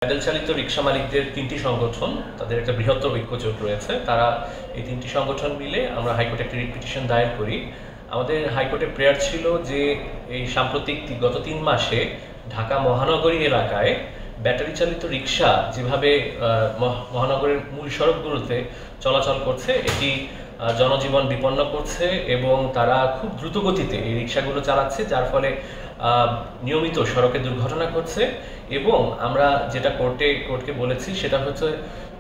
Pedal চালিত রিক্সা মালিকদের ৩টি সংগঠন, তাদের একটা বৃহত্তর ঐক্যজোট রয়েছে। তারা এই ৩টি সংগঠন মিলে আমরা হাইকোর্টে একটি রিট পিটিশন দায়ের করি। আমাদের হাইকোর্টে প্রেয়ার ছিল যে এই সাম্প্রতিক গত ৩ মাসে ঢাকা মহানগরী এলাকায় ব্যাটারি চালিত রিক্সা যেভাবে মহানগরের মূল সড়কগুলোতে চলাচল করছে, এটি জনজীবন বিপন্ন করছে এবং তারা খুব দ্রুত গতিতে এই রিক্সাগুলো চালাচ্ছে, যার ফলে নিয়মিত সড়কে দুর্ঘটনা ঘটছে। এবং আমরা যেটা কোর্টকে বলেছি সেটা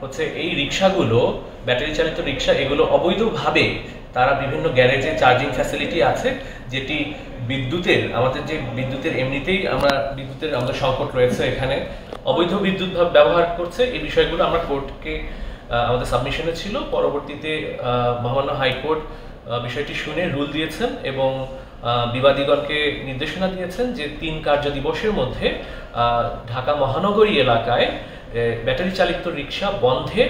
হচ্ছে এই রিক্সাগুলো, ব্যাটারি চালিত রিক্সা, এগুলো অবৈধভাবে তারা বিভিন্ন গ্যারেজে চার্জিং ফ্যাসিলিটি আছে, যেটি আমাদের এমনিতেই আমাদের সংকট রয়েছে, এখানে অবৈধ বিদ্যুৎ ব্যবহার করছে। এই বিষয়গুলো আমরা কোর্টকে আমাদের সাবমিশনে ছিল। পরবর্তীতে মহামান্য হাইকোর্ট বিষয়টি শুনে রুল দিয়েছেন এবং বিবাদীগণকে নির্দেশনা দিয়েছেন যে ৩ কার্য দিবসের মধ্যে ঢাকা মহানগরী এলাকায় ব্যাটারি চালিত রিক্সা বন্ধে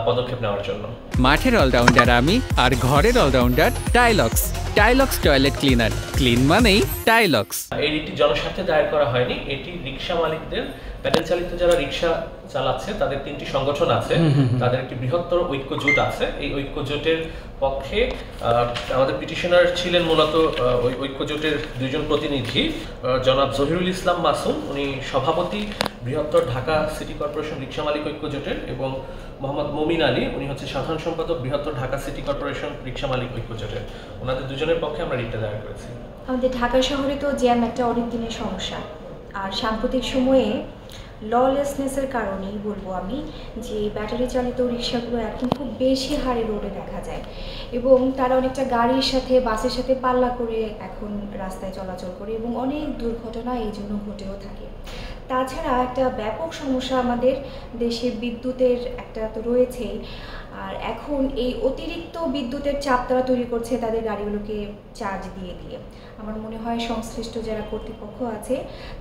পদক্ষেপ নেওয়ার জন্য। মাঠের অলরাউন্ডার আমি, আর ঘরের all rounder Tilex. Tilex toilet cleaner, clean মানেই টাইলক্স। এই রিটটি জনস্বার্থে দায়ের করা হয়নি, এটি রিক্সা মালিকদের, প্যাডেল চালিত যারা রিক্সা চালাচ্ছে তাদের ৩টি সংগঠন আছে, তাদের একটি বৃহত্তর ঐক্যজোট আছে। এই ঐক্যজোটের পক্ষে আমাদের পিটিশনার ছিলেন মূলত ওই ঐক্যজোটের ২ জন প্রতিনিধি, জনাব জহিরুল ইসলাম মাসুম, উনি সভাপতি বৃহত্তর ঢাকা সিটি কর্পোরেশন রিক্সা মালিক ঐক্যজোটের, এবং মোহাম্মদ মমিন আলী, উনি হচ্ছে সাধারণ সম্পাদক বৃহত্তর ঢাকা সিটি কর্পোরেশন রিক্সা মালিক ঐক্যজোটের। ওনাদের ২ জনের পক্ষে আমরা রিটটা দায়ের করেছি। আমাদের ঢাকা শহরে তো জ্যাম একটা অনেক দিনের সমস্যা, আর সাম্প্রতিক সময়ে ললেসনেসের কারণেই বলবো আমি যে ব্যাটারি চালিত রিক্সাগুলো এখন খুব বেশি হারে রোডে দেখা যায় এবং তারা অনেকটা গাড়ির সাথে বাসের সাথে পাল্লা করে এখন রাস্তায় চলাচল করে এবং অনেক দুর্ঘটনা এই জন্য ঘটেও থাকে। তাছাড়া একটা ব্যাপক সমস্যা আমাদের দেশে বিদ্যুতের একটা তো রয়েছেই, আর এখন এই অতিরিক্ত বিদ্যুতের চাপ তারা তৈরি করছে তাদের গাড়িগুলোকে চার্জ দিয়ে দিয়ে। আমার মনে হয় সংশ্লিষ্ট যারা কর্তৃপক্ষ আছে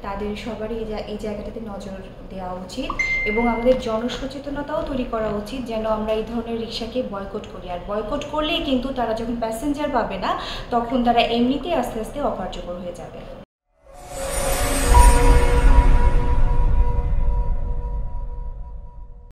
তাদের সবারই এই জায়গাটাতে নজর দেওয়া উচিত এবং আমাদের জনসচেতনতাও তৈরি করা উচিত যেন আমরা এই ধরনের রিক্সাকে বয়কট করি। আর বয়কট করলেই কিন্তু তারা যখন প্যাসেঞ্জার পাবে না তখন তারা এমনিতেই আস্তে আস্তে অকার্যকর হয়ে যাবে।